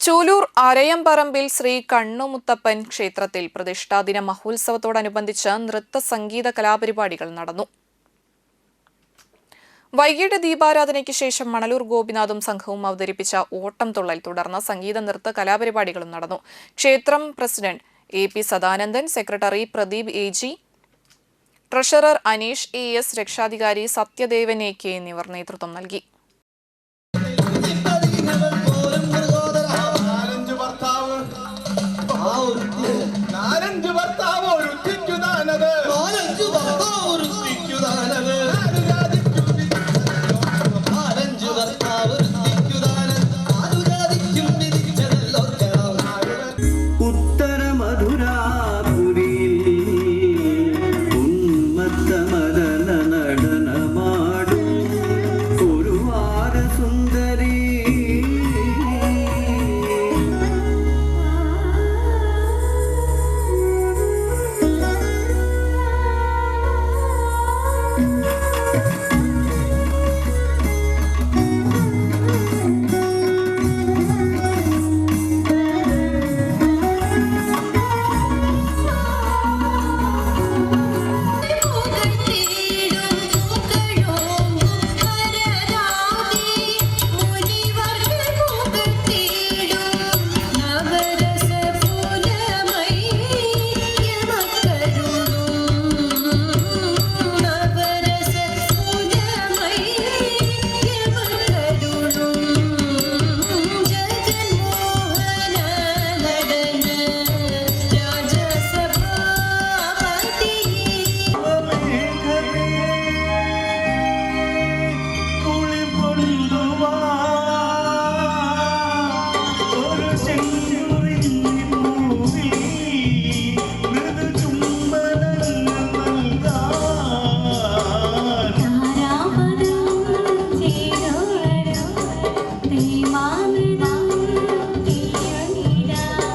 ചൂലൂർ അരയമ്പറമ്പിൽ ശ്രീ കണ്ണുമുത്തപ്പൻ ക്ഷേത്രത്തിൽ പ്രതിഷ്ഠാദിന മഹോത്സവത്തോടനുബന്ധിച്ച് നൃത്ത സംഗീത കലാപരിപാടികൾ നടന്നു. വൈകിട്ട് ദീപാരാധനയ്ക്ക് ശേഷം മണലൂർ ഗോപിനാഥും സംഘവും അവതരിപ്പിച്ച ഓട്ടം തുള്ളൽ തുടർന്ന് സംഗീത നൃത്ത കലാപരിപാടികളും നടന്നു. ക്ഷേത്രം president AP Sadanandan, secretary Pradeep AG, treasurer Aneesh AS, രക്ഷാധികാരി സത്യദേവൻ AK എന്നിവർ നേതൃത്വം നൽകി. Baby